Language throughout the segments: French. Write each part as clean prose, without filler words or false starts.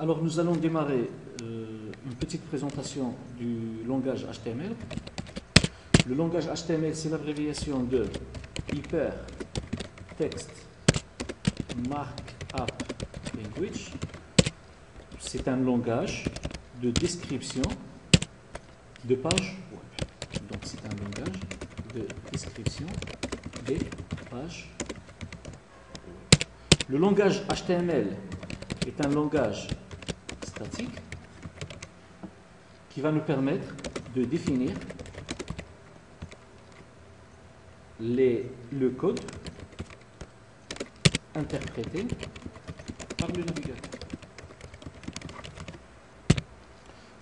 Alors nous allons démarrer une petite présentation du langage HTML. Le langage HTML, c'est l'abréviation de Hypertext Markup Language. C'est un langage de description de pages web. Donc c'est un langage de description des pages web. Le langage HTML est un langage statique qui va nous permettre de définir le code interprété par le navigateur.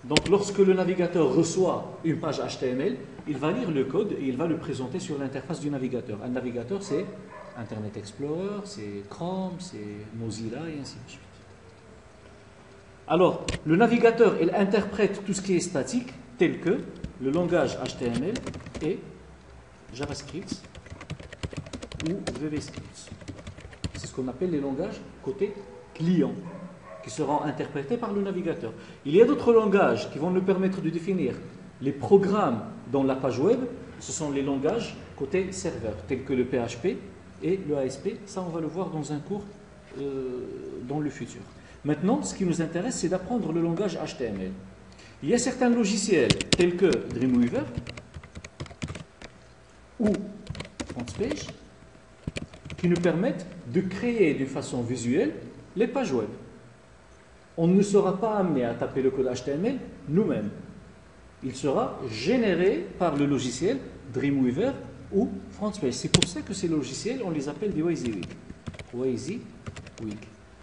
Donc lorsque le navigateur reçoit une page HTML, il va lire le code et il va le présenter sur l'interface du navigateur. Un navigateur, c'est Internet Explorer, c'est Chrome, c'est Mozilla et ainsi de suite. Alors, le navigateur, il interprète tout ce qui est statique, tel que le langage HTML et JavaScript ou VBScript. C'est ce qu'on appelle les langages côté client, qui seront interprétés par le navigateur. Il y a d'autres langages qui vont nous permettre de définir les programmes dans la page web. Ce sont les langages côté serveur, tels que le PHP et le ASP. Ça, on va le voir dans un cours dans le futur. Maintenant, ce qui nous intéresse, c'est d'apprendre le langage HTML. Il y a certains logiciels, tels que Dreamweaver ou FrontPage, qui nous permettent de créer d'une façon visuelle les pages web. On ne sera pas amené à taper le code HTML nous-mêmes. Il sera généré par le logiciel Dreamweaver ou FrontPage. C'est pour ça que ces logiciels, on les appelle des WYSIWYG. WYSIWYG.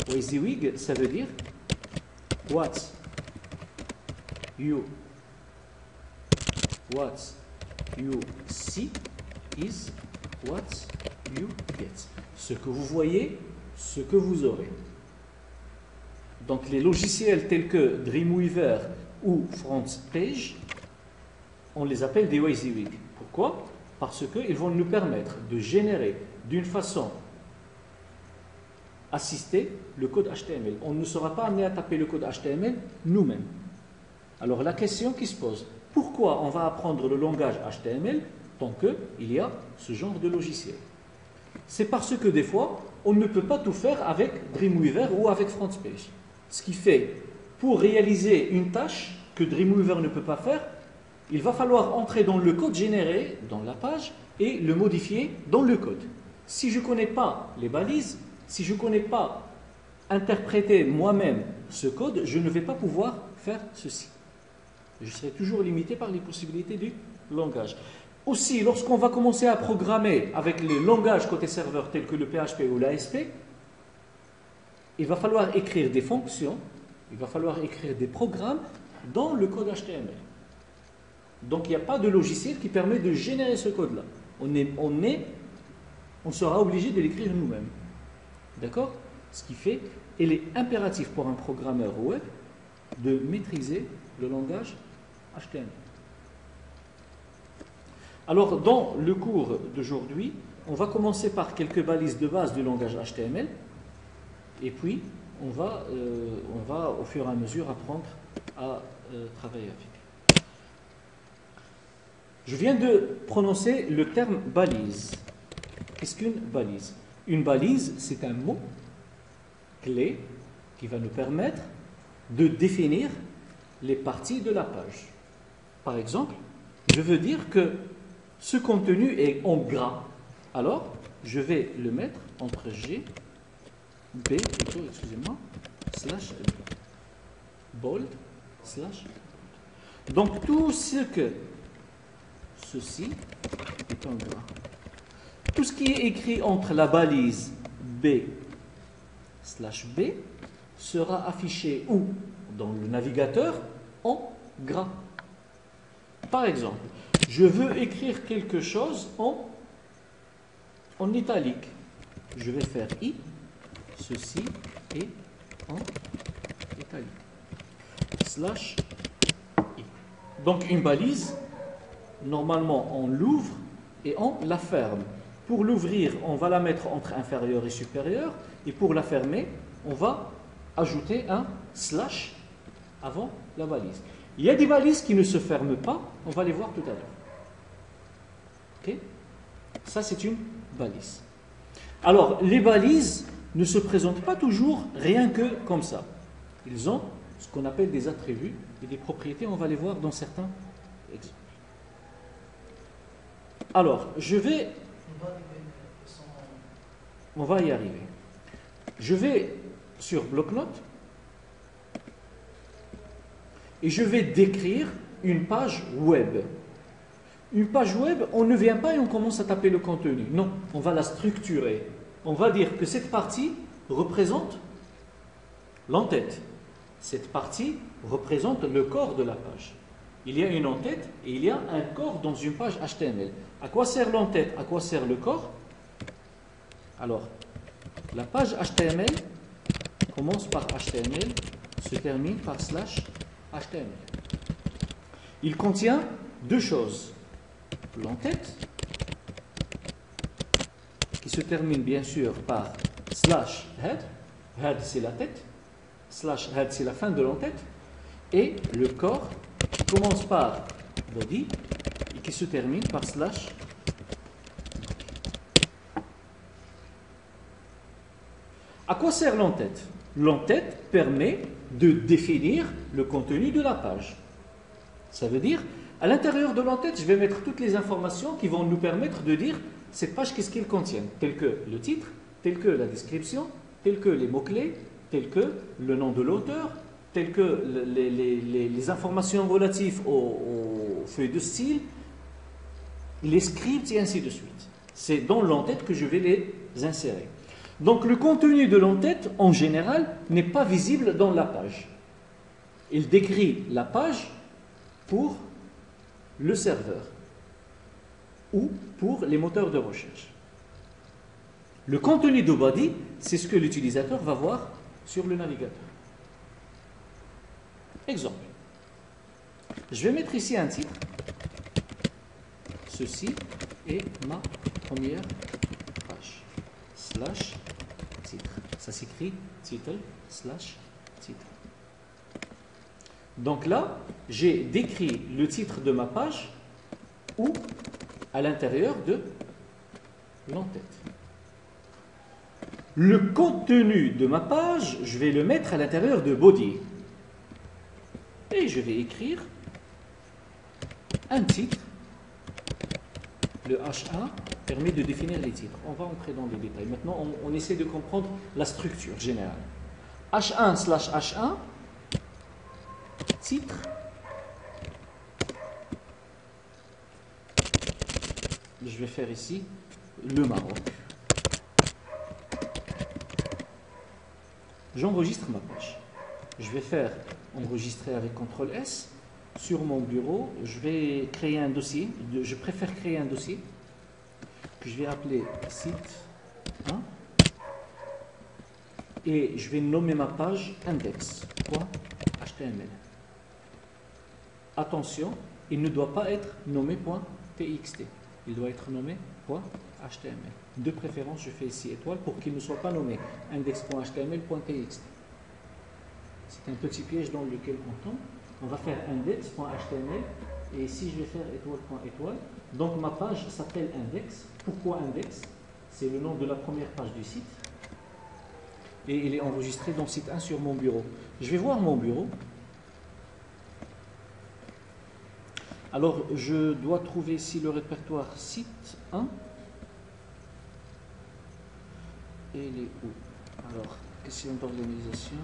WYSIWYG, ça veut dire what you see is what you get. Ce que vous voyez, ce que vous aurez. Donc les logiciels tels que Dreamweaver ou FrontPage, on les appelle des WYSIWYG. Pourquoi? Parce qu'ils vont nous permettre de générer d'une façon assistée le code HTML. On ne sera pas amené à taper le code HTML nous-mêmes. Alors la question qui se pose, pourquoi on va apprendre le langage HTML tant qu'il y a ce genre de logiciel? C'est parce que des fois, on ne peut pas tout faire avec Dreamweaver ou avec FrontPage. Ce qui fait, pour réaliser une tâche que Dreamweaver ne peut pas faire, il va falloir entrer dans le code généré dans la page et le modifier dans le code. Si je ne connais pas les balises, si je ne connais pas interpréter moi-même ce code, je ne vais pas pouvoir faire ceci. Je serai toujours limité par les possibilités du langage. Aussi, lorsqu'on va commencer à programmer avec les langages côté serveur tels que le PHP ou l'ASP, il va falloir écrire des fonctions, il va falloir écrire des programmes dans le code HTML. Donc il n'y a pas de logiciel qui permet de générer ce code-là. On sera obligé de l'écrire nous-mêmes. D'accord? Ce qui fait, il est impératif pour un programmeur web de maîtriser le langage HTML. Alors, dans le cours d'aujourd'hui, on va commencer par quelques balises de base du langage HTML et puis on va au fur et à mesure apprendre à travailler avec. Je viens de prononcer le terme balise. Qu'est-ce qu'une balise? Une balise, c'est un mot clé qui va nous permettre de définir les parties de la page. Par exemple, je veux dire que ce contenu est en gras. Alors, je vais le mettre entre G, B, plutôt, excusez-moi, slash bold, slash bold. Donc, tout ce que ceci est en gras. Tout ce qui est écrit entre la balise B slash B sera affiché où? Dans le navigateur en gras. Par exemple, je veux écrire quelque chose en italique. Je vais faire I, ceci est en italique. Slash I. Donc une balise, normalement on l'ouvre et on la ferme. Pour l'ouvrir, on va la mettre entre inférieur et supérieur, et pour la fermer, on va ajouter un slash avant la balise. Il y a des balises qui ne se ferment pas, on va les voir tout à l'heure. Ok? Ça, c'est une balise. Alors, les balises ne se présentent pas toujours rien que comme ça. Ils ont ce qu'on appelle des attributs et des propriétés, on va les voir dans certains exemples. Alors, on va y arriver. Je vais sur bloc-notes et je vais décrire une page web. Une page web, on ne vient pas et on commence à taper le contenu. Non, on va la structurer. On va dire que cette partie représente l'entête. Cette partie représente le corps de la page. Il y a une entête et il y a un corps dans une page HTML. À quoi sert l'entête? À quoi sert le corps? Alors, la page HTML commence par HTML, se termine par /HTML. Il contient deux choses. L'entête, qui se termine bien sûr par /head. Head, c'est la tête. /head, c'est la fin de l'entête. Et le corps, qui commence par body et qui se termine par /. À quoi sert l'entête? L'entête permet de définir le contenu de la page. Ça veut dire, à l'intérieur de l'entête, je vais mettre toutes les informations qui vont nous permettre de dire cette page, qu'est-ce qu'elle contient, tel que le titre, tel que la description, tel que les mots-clés, tel que le nom de l'auteur, tel que les informations relatives aux feuilles de style, les scripts et ainsi de suite. C'est dans l'entête que je vais les insérer. Donc le contenu de l'entête, en général, n'est pas visible dans la page. Il décrit la page pour le serveur ou pour les moteurs de recherche. Le contenu de body, c'est ce que l'utilisateur va voir sur le navigateur. Exemple. Je vais mettre ici un titre. Ceci est ma première page. /titre. Ça s'écrit title /titre. Donc là, j'ai décrit le titre de ma page ou à l'intérieur de l'entête. Le contenu de ma page, je vais le mettre à l'intérieur de body. Et je vais écrire un titre. Le H1 permet de définir les titres. On va entrer dans les détails. Maintenant, on essaie de comprendre la structure générale. H1/H1, titre. Je vais faire ici le Maroc. J'enregistre ma page. Je vais faire enregistrer avec CTRL-S. Sur mon bureau, je vais créer un dossier. Je préfère créer un dossier que je vais appeler site 1 et je vais nommer ma page index.html. Attention, il ne doit pas être nommé .txt. Il doit être nommé .html. De préférence, je fais ici étoile pour qu'il ne soit pas nommé index.html.txt. C'est un petit piège dans lequel on tombe. On va faire index.html et ici je vais faire étoile.étoile. Donc ma page s'appelle index. Pourquoi index? C'est le nom de la première page du site. Et il est enregistré dans site 1 sur mon bureau. Je vais voir mon bureau. Alors je dois trouver ici le répertoire site 1. Et il est où? Alors, question d'organisation.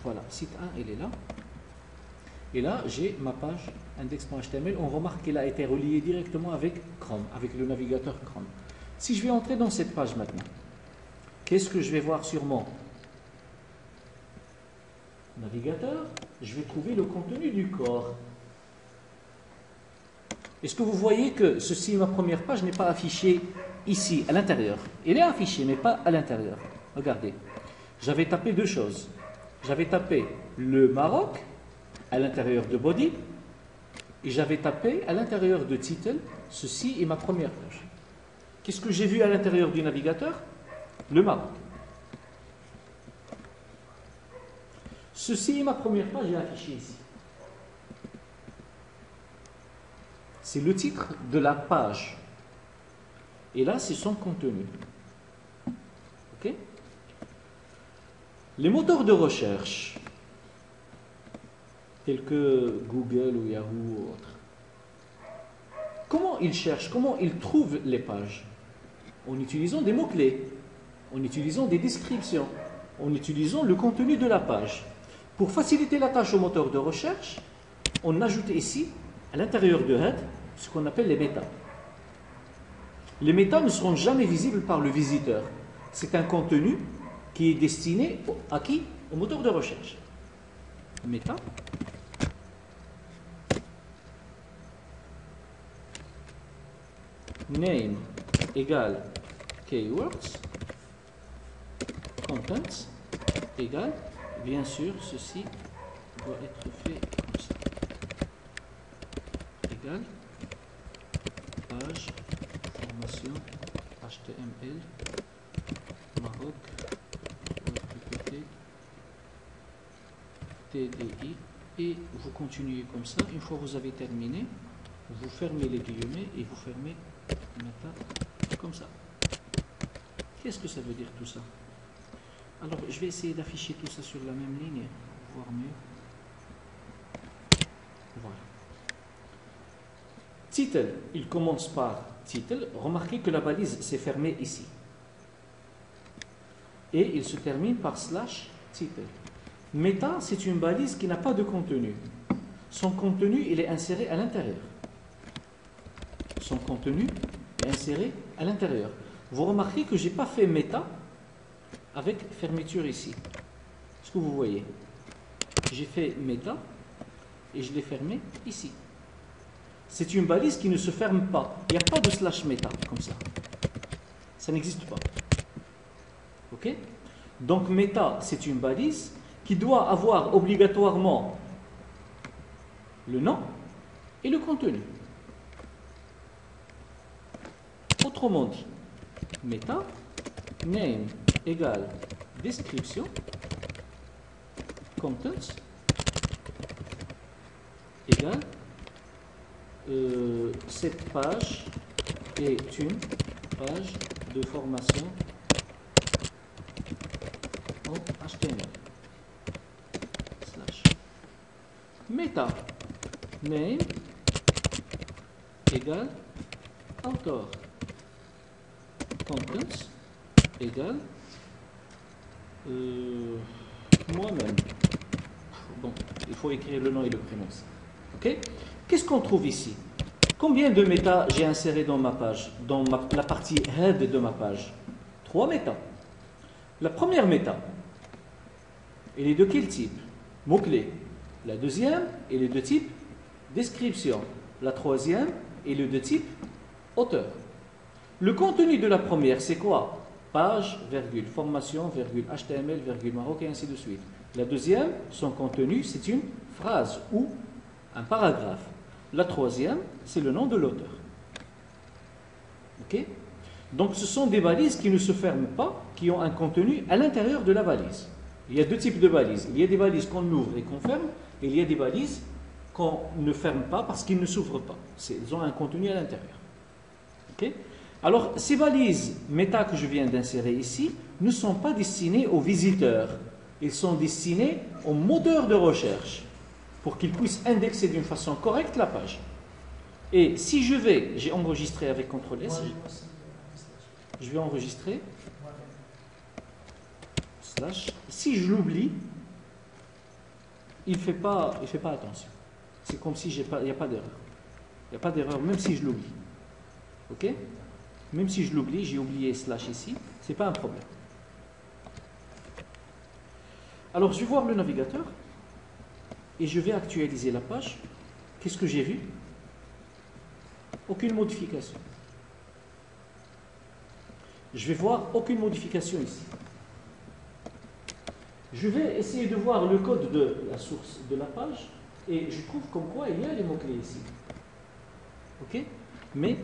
Voilà, site 1, il est là. Et là, j'ai ma page index.html. On remarque qu'elle a été reliée directement avec Chrome, avec le navigateur Chrome. Si je vais entrer dans cette page maintenant, qu'est-ce que je vais voir sur mon navigateur? Je vais trouver le contenu du corps. Est-ce que vous voyez que ceci, ma première page, n'est pas affichée ici, à l'intérieur? Elle est affichée, mais pas à l'intérieur. Regardez. J'avais tapé deux choses. J'avais tapé le Maroc à l'intérieur de body et j'avais tapé à l'intérieur de title, ceci est ma première page. Qu'est-ce que j'ai vu à l'intérieur du navigateur? Le Maroc. Ceci est ma première page, j'ai affiché ici. C'est le titre de la page. Et là, c'est son contenu. Ok? Les moteurs de recherche, tels que Google ou Yahoo ou autres, comment ils cherchent, comment ils trouvent les pages? En utilisant des mots-clés, en utilisant des descriptions, en utilisant le contenu de la page. Pour faciliter la tâche au moteur de recherche, on ajoute ici, à l'intérieur de Head, ce qu'on appelle les méta. Les méta ne seront jamais visibles par le visiteur. C'est un contenu qui est destiné à qui? Au moteur de recherche. Méta. Name égale keywords. Contents égale, bien sûr, ceci doit être fait comme ça. Égale page formation HTML Maroc PPT TDI et vous continuez comme ça. Une fois que vous avez terminé, vous fermez les guillemets et vous fermez Meta comme ça. Qu'est-ce que ça veut dire tout ça? Alors je vais essayer d'afficher tout ça sur la même ligne pour voir mieux. Voilà. Title, il commence par title. Remarquez que la balise s'est fermée ici. Et il se termine par slash title. Meta, c'est une balise qui n'a pas de contenu. Son contenu, il est inséré à l'intérieur. Son contenu est inséré à l'intérieur. Vous remarquez que je n'ai pas fait meta avec fermeture ici. Est-ce que vous voyez? J'ai fait meta et je l'ai fermé ici. C'est une balise qui ne se ferme pas. Il n'y a pas de slash meta comme ça. Ça n'existe pas. Ok? Donc meta, c'est une balise qui doit avoir obligatoirement le nom et le contenu. Autrement dit, meta, name égale description, contents égale cette page est une page de formation en HTML. Slash. Meta name égale auteur. Contents égale moi-même. Bon, il faut écrire le nom et le prénom. Ok? Qu'est-ce qu'on trouve ici? Combien de méta j'ai inséré dans ma page, dans la partie head de ma page? 3 méta. La première méta, elle est de quel type? Mot-clé. La deuxième, elle est de type description. La troisième, elle est de type auteur. Le contenu de la première, c'est quoi? Page, virgule, formation, virgule, HTML, virgule, Maroc, et ainsi de suite. La deuxième, son contenu, c'est une phrase ou un paragraphe. La troisième, c'est le nom de l'auteur. Ok? Donc, ce sont des balises qui ne se ferment pas, qui ont un contenu à l'intérieur de la balise. Il y a deux types de balises. Il y a des balises qu'on ouvre et qu'on ferme, et il y a des balises qu'on ne ferme pas parce qu'ils ne s'ouvrent pas. Ils ont un contenu à l'intérieur. Ok? Alors, ces balises méta que je viens d'insérer ici ne sont pas destinées aux visiteurs. Ils sont destinés aux moteurs de recherche pour qu'ils puissent indexer d'une façon correcte la page. Et si j'ai enregistré avec CTRL-S, je vais enregistrer, slash, si je l'oublie, il ne fait pas attention. C'est comme si il n'y a pas d'erreur. Il n'y a pas d'erreur même si je l'oublie. Ok? Même si je l'oublie, j'ai oublié slash ici, ce n'est pas un problème. Alors je vais voir le navigateur et je vais actualiser la page. Qu'est-ce que j'ai vu? Aucune modification. Je vais voir aucune modification ici. Je vais essayer de voir le code de la source de la page et je trouve comme quoi il y a les mots-clés ici. Ok? Mais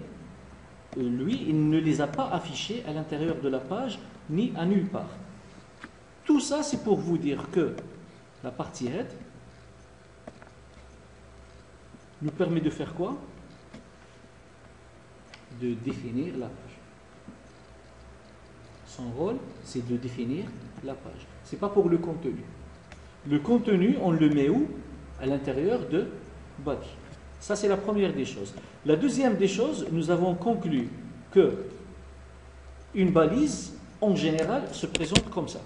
lui, il ne les a pas affichés à l'intérieur de la page ni à nulle part. Tout ça, c'est pour vous dire que la partie head, nous permet de faire quoi? De définir la page. Son rôle, c'est de définir la page. Ce n'est pas pour le contenu. Le contenu, on le met où? À l'intérieur de body. Ça, c'est la première des choses. La deuxième des choses, nous avons conclu que une balise, en général, se présente comme ça.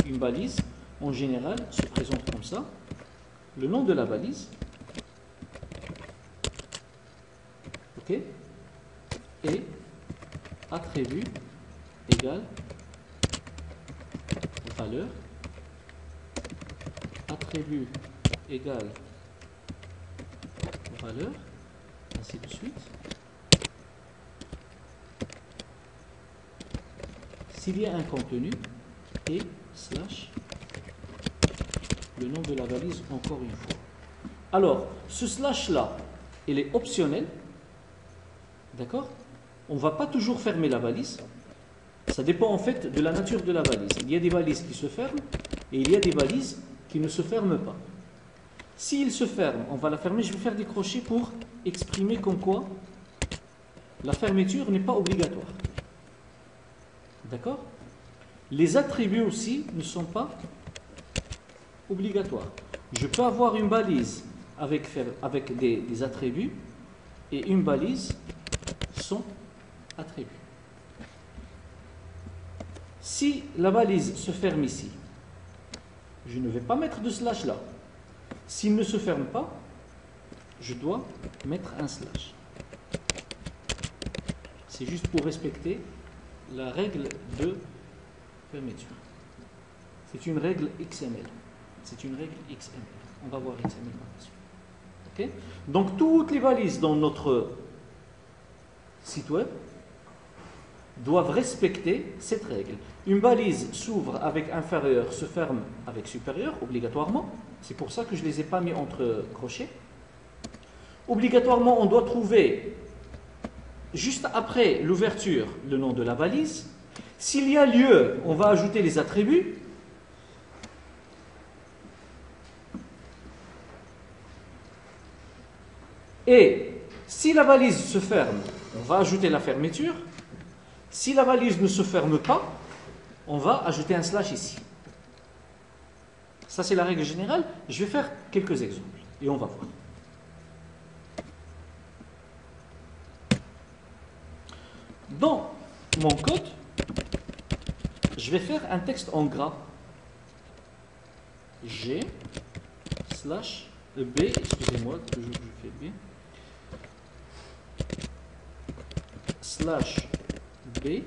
Une balise, en général, se présente comme ça. Le nom de la balise, ok, et attribut égale valeur, attribut égale valeur, ainsi de suite. S'il y a un contenu, et slash le nom de la valise encore une fois. Alors, ce slash là, il est optionnel, d'accord? On ne va pas toujours fermer la valise. Ça dépend en fait de la nature de la valise. Il y a des valises qui se ferment et il y a des valises qui ne se ferment pas. S'il se ferme, on va la fermer. Je vais faire des crochets pour exprimer comme quoi la fermeture n'est pas obligatoire. D'accord? Les attributs aussi ne sont pas obligatoires. Je peux avoir une balise avec des attributs et une balise sans attributs. Si la balise se ferme ici, je ne vais pas mettre de slash là. S'il ne se ferme pas, je dois mettre un slash. C'est juste pour respecter la règle de fermeture. C'est une règle XML. C'est une règle XML. On va voir XML par la suite. Okay? Donc toutes les balises dans notre site web doivent respecter cette règle. Une balise s'ouvre avec inférieur, se ferme avec supérieur, obligatoirement. C'est pour ça que je ne les ai pas mis entre crochets. Obligatoirement, on doit trouver, juste après l'ouverture, le nom de la balise. S'il y a lieu, on va ajouter les attributs. Et si la valise se ferme, on va ajouter la fermeture. Si la valise ne se ferme pas, on va ajouter un slash ici. Ça, c'est la règle générale. Je vais faire quelques exemples et on va voir. Dans mon code, je vais faire un texte en gras. G slash B, excusez-moi, toujours je fais B, slash B, et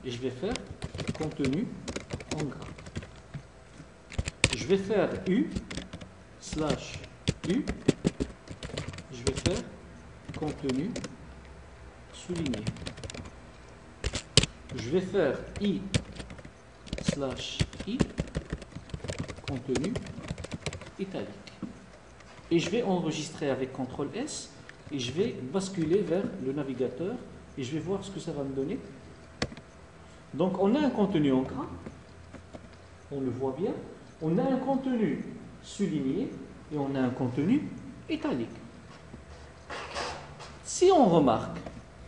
je vais faire contenu en gras. Je vais faire U slash U, je vais faire contenu souligné. Je vais faire I slash I, contenu italique. Et je vais enregistrer avec CTRL S et je vais basculer vers le navigateur et je vais voir ce que ça va me donner. Donc on a un contenu en gras, on le voit bien, on a un contenu souligné et on a un contenu italique. Si on remarque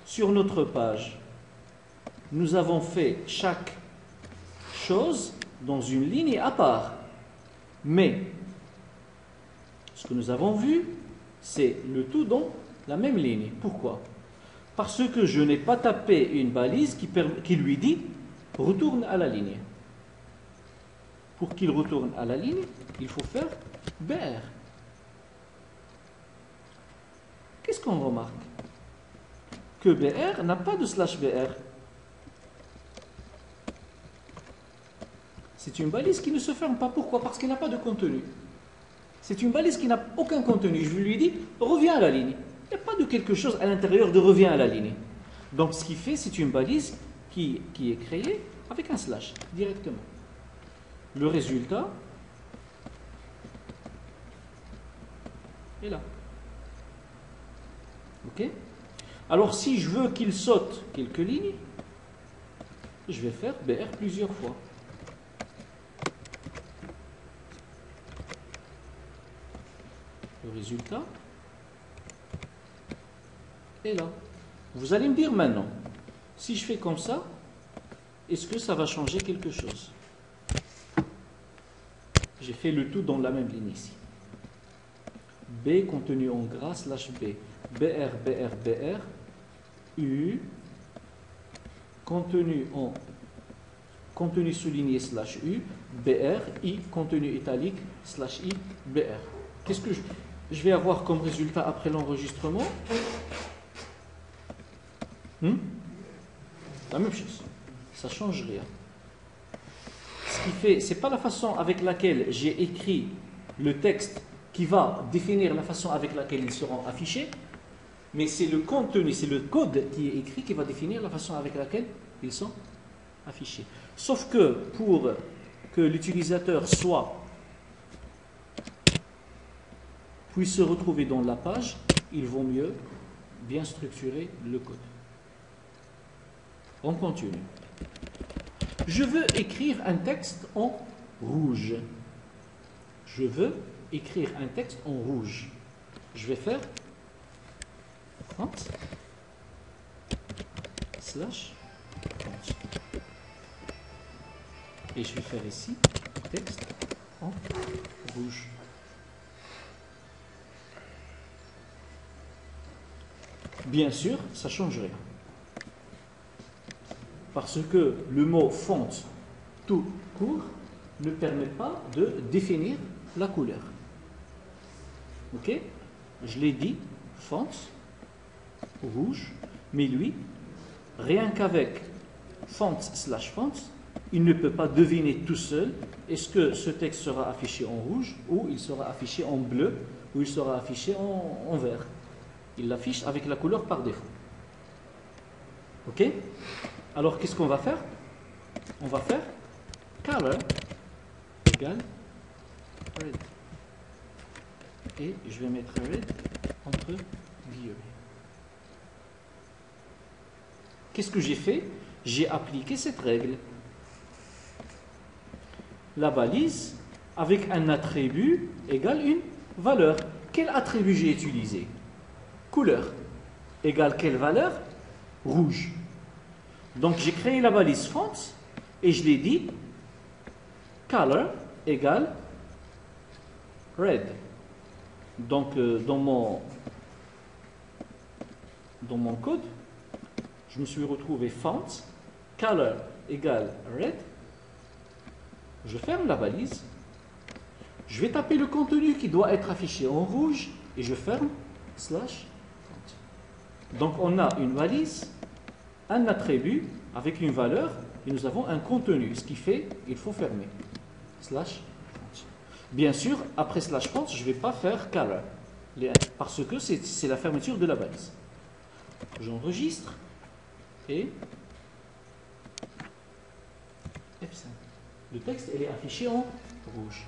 sur notre page, nous avons fait chaque chose dans une ligne à part. Mais ce que nous avons vu, c'est le tout dans la même ligne. Pourquoi? Parce que je n'ai pas tapé une balise qui lui dit « retourne à la ligne ». Pour qu'il retourne à la ligne, il faut faire BR. Qu'est-ce qu'on remarque? Que BR n'a pas de slash BR. C'est une balise qui ne se ferme pas. Pourquoi? Parce qu'elle n'a pas de contenu. C'est une balise qui n'a aucun contenu. Je lui dis, reviens à la ligne. Il n'y a pas de quelque chose à l'intérieur de reviens à la ligne. Donc ce qu'il fait, c'est une balise qui est créée avec un slash, directement. Le résultat est là. Ok? Alors si je veux qu'il saute quelques lignes, je vais faire BR plusieurs fois. Le résultat est là. Vous allez me dire maintenant, si je fais comme ça, est-ce que ça va changer quelque chose? J'ai fait le tout dans la même ligne ici. B contenu en gras slash B. BR, BR, BR. U contenu souligné slash U. BR. I contenu italique slash I. BR. Qu'est-ce que je vais avoir comme résultat après l'enregistrement? La même chose. Ça ne change rien. Ce qui fait, c'est pas la façon avec laquelle j'ai écrit le texte qui va définir la façon avec laquelle ils seront affichés, mais c'est le contenu, c'est le code qui est écrit qui va définir la façon avec laquelle ils sont affichés. Sauf que pour que l'utilisateur puisse se retrouver dans la page, il vaut mieux bien structurer le code. On continue. Je veux écrire un texte en rouge. Je veux écrire un texte en rouge. Je vais faire font slash font. Et je vais faire ici texte en rouge. Bien sûr, ça ne change rien. Parce que le mot font tout court ne permet pas de définir la couleur. Ok? Je l'ai dit, font, rouge, mais lui, rien qu'avec font slash font, il ne peut pas deviner tout seul est-ce que ce texte sera affiché en rouge ou il sera affiché en bleu ou il sera affiché en vert. Il l'affiche avec la couleur par défaut. Ok? Alors qu'est-ce qu'on va faire? On va faire color égale red. Et je vais mettre red entre guillemets. Qu'est-ce que j'ai fait? J'ai appliqué cette règle. La balise avec un attribut égale une valeur. Quel attribut j'ai utilisé? Couleur égale quelle valeur? Rouge. Donc j'ai créé la balise font et je l'ai dit color égale red. Donc dans mon code, je me suis retrouvé font color égale red. Je ferme la balise. Je vais taper le contenu qui doit être affiché en rouge et je ferme slash font. Donc on a une balise, un attribut avec une valeur et nous avons un contenu. Ce qui fait, il faut fermer. Slash font. Bien sûr, après slash font, je ne vais pas faire color parce que c'est la fermeture de la balise. J'enregistre et F5. Le texte est affiché en rouge.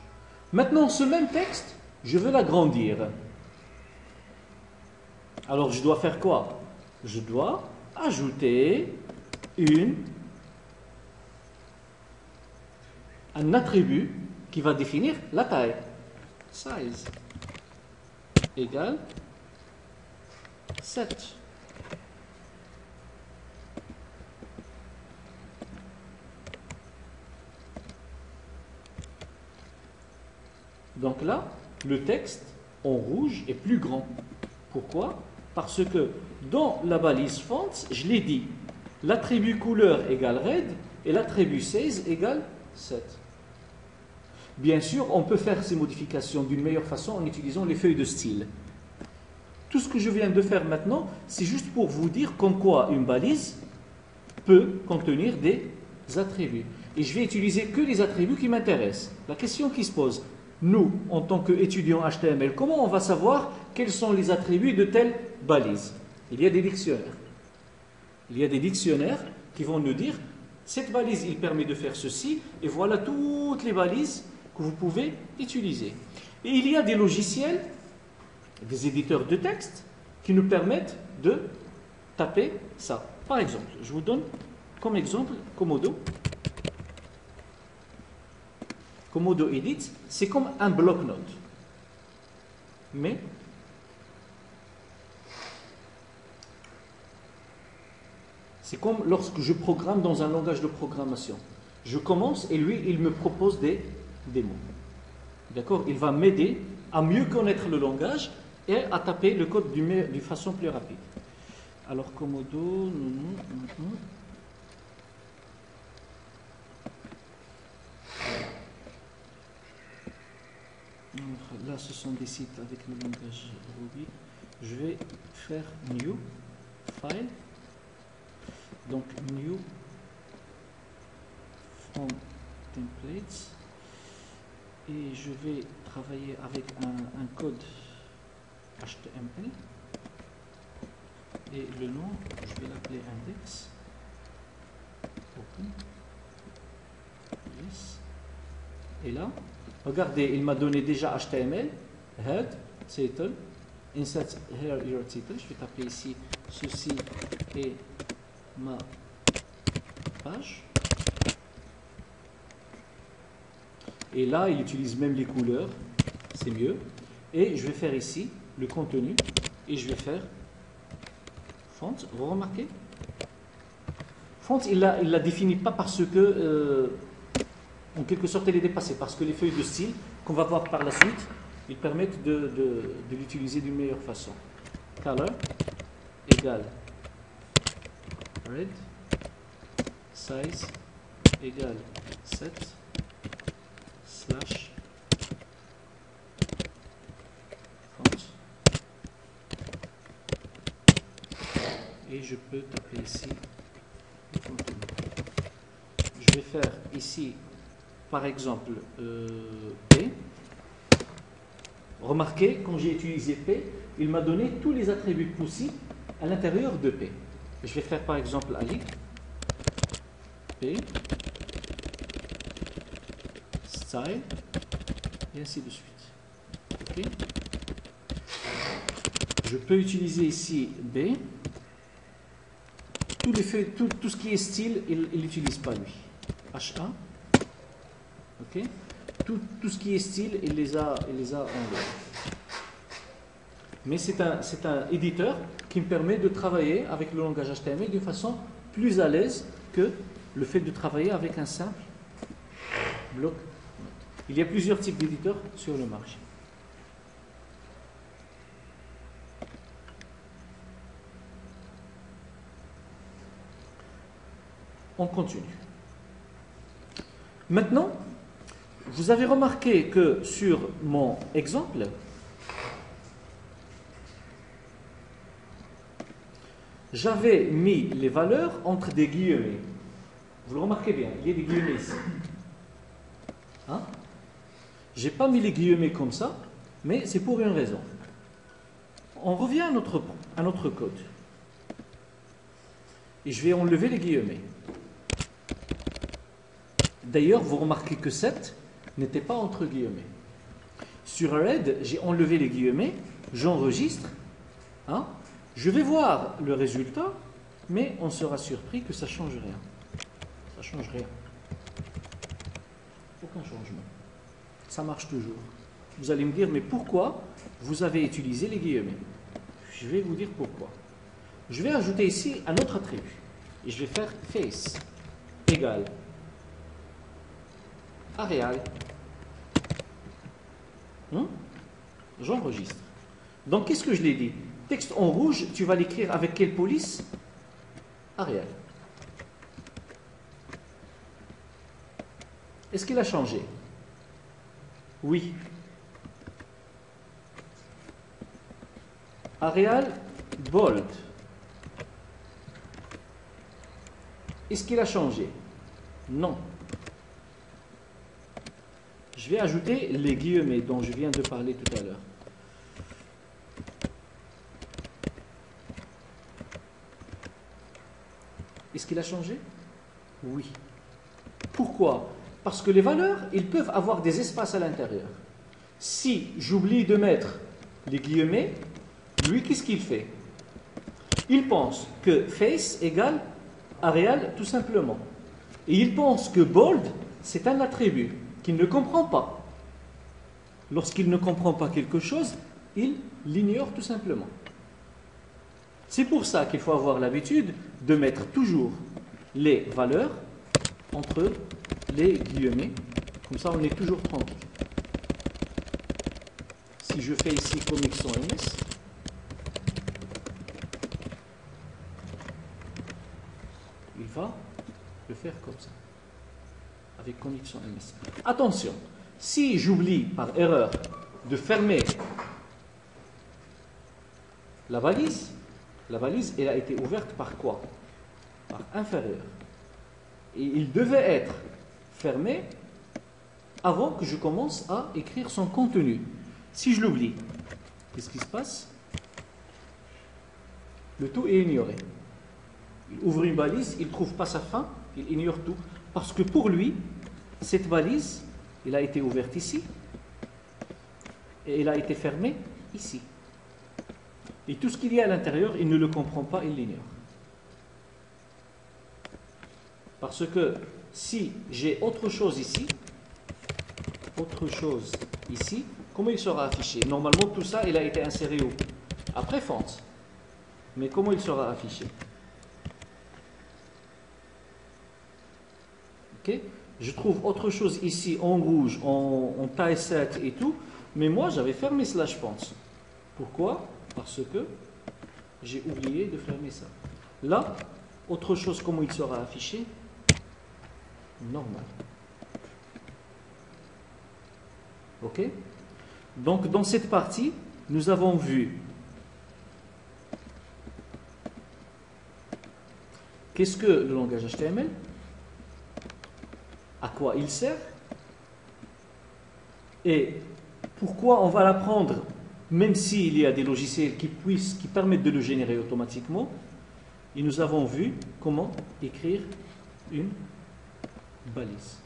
Maintenant, ce même texte, je veux l'agrandir. Alors, je dois faire quoi? Je dois ajouter un attribut qui va définir la taille. Size égale 7. Donc là, le texte en rouge est plus grand. Pourquoi? Parce que dans la balise font, je l'ai dit, l'attribut couleur égale red et l'attribut size égale 7. Bien sûr, on peut faire ces modifications d'une meilleure façon en utilisant les feuilles de style. Tout ce que je viens de faire maintenant, c'est juste pour vous dire comme quoi une balise peut contenir des attributs. Et je vais utiliser que les attributs qui m'intéressent. La question qui se pose, nous, en tant qu'étudiants HTML, comment on va savoir quels sont les attributs de telle balise? Il y a des dictionnaires. Il y a des dictionnaires qui vont nous dire cette balise, il permet de faire ceci, et voilà toutes les balises que vous pouvez utiliser. Et il y a des logiciels, des éditeurs de texte, qui nous permettent de taper ça. Par exemple, je vous donne comme exemple Komodo. Komodo Edit, c'est comme un bloc-notes. Mais c'est comme lorsque je programme dans un langage de programmation. Je commence et lui, il me propose des mots. D'accord? Il va m'aider à mieux connaître le langage et à taper le code d'une façon plus rapide. Alors, Komodo... Là, ce sont des sites avec le langage Ruby. Je vais faire New File. Donc, New From Templates. Et je vais travailler avec un code HTML. Et le nom, je vais l'appeler index. Open. Yes. Et là, regardez, il m'a donné déjà HTML, head, title, insert here your title. Je vais taper ici, ceci est ma page. Et là, il utilise même les couleurs, c'est mieux. Et je vais faire ici le contenu et je vais faire font. Vous remarquez? Font, il ne la définit pas parce que, en quelque sorte, elle est dépassée. Parce que les feuilles de style qu'on va voir par la suite, ils permettent de l'utiliser d'une meilleure façon. Color égale red, size égale 7 slash font. Et je peux taper ici le contenu. Je vais faire ici, par exemple, P. Remarquez, quand j'ai utilisé P, il m'a donné tous les attributs possibles à l'intérieur de P. Je vais faire par exemple Ali, P, style, et ainsi de suite. Okay. Je peux utiliser ici B. Tous les feuilles, tout ce qui est style, il n'utilise pas lui. HA. Okay. Tout ce qui est style, il les a enlevés. Mais c'est un éditeur qui me permet de travailler avec le langage HTML d'une façon plus à l'aise que le fait de travailler avec un simple bloc. Il y a plusieurs types d'éditeurs sur le marché. On continue. Maintenant, vous avez remarqué que sur mon exemple, j'avais mis les valeurs entre des guillemets. Vous le remarquez bien, il y a des guillemets ici. Hein? Je n'ai pas mis les guillemets comme ça, mais c'est pour une raison. On revient à notre code. Et je vais enlever les guillemets. D'ailleurs, vous remarquez que 7 n'était pas entre guillemets. Sur red, j'ai enlevé les guillemets, j'enregistre. Hein? Je vais voir le résultat, mais on sera surpris que ça ne change rien. Ça ne change rien. Aucun changement. Ça marche toujours. Vous allez me dire, mais pourquoi vous avez utilisé les guillemets? Je vais vous dire pourquoi. Je vais ajouter ici un autre attribut. Et je vais faire face égale Arial. J'enregistre. Donc, qu'est-ce que je l'ai dit? Texte en rouge, tu vas l'écrire avec quelle police? Arial. Est-ce qu'il a changé? Oui. Arial bold. Est-ce qu'il a changé? Non. Je vais ajouter les guillemets dont je viens de parler tout à l'heure. Est-ce qu'il a changé? Oui. Pourquoi? Parce que les valeurs, ils peuvent avoir des espaces à l'intérieur. Si j'oublie de mettre les guillemets, lui, qu'est-ce qu'il fait? Il pense que face égale Arial tout simplement. Et il pense que bold, c'est un attribut qu'il ne comprend pas. Lorsqu'il ne comprend pas quelque chose, il l'ignore tout simplement. C'est pour ça qu'il faut avoir l'habitude de mettre toujours les valeurs entre les guillemets. Comme ça, on est toujours tranquille. Si je fais ici comics sans MS, il va le faire comme ça, avec comics sans MS. Attention, si j'oublie par erreur de fermer la valise, elle a été ouverte par quoi? Par inférieur. Et il devait être fermé avant que je commence à écrire son contenu. Si je l'oublie, qu'est-ce qui se passe? Le tout est ignoré. Il ouvre une valise, il ne trouve pas sa fin, il ignore tout. Parce que pour lui, cette valise, elle a été ouverte ici, et elle a été fermée ici. Et tout ce qu'il y a à l'intérieur, il ne le comprend pas, il l'ignore. Parce que si j'ai autre chose ici, comment il sera affiché? Normalement, tout ça, il a été inséré où? Après fonte. Mais comment il sera affiché? Ok? Je trouve autre chose ici en rouge, en taille 7 et tout, mais moi j'avais fermé slash fonts. Pourquoi? Parce que j'ai oublié de fermer ça. Là, autre chose, comment il sera affiché? Normal. Ok? Donc dans cette partie, nous avons vu qu'est-ce que le langage HTML, à quoi il sert et pourquoi on va l'apprendre, même s'il y a des logiciels qui permettent de le générer automatiquement. Et nous avons vu comment écrire une balise.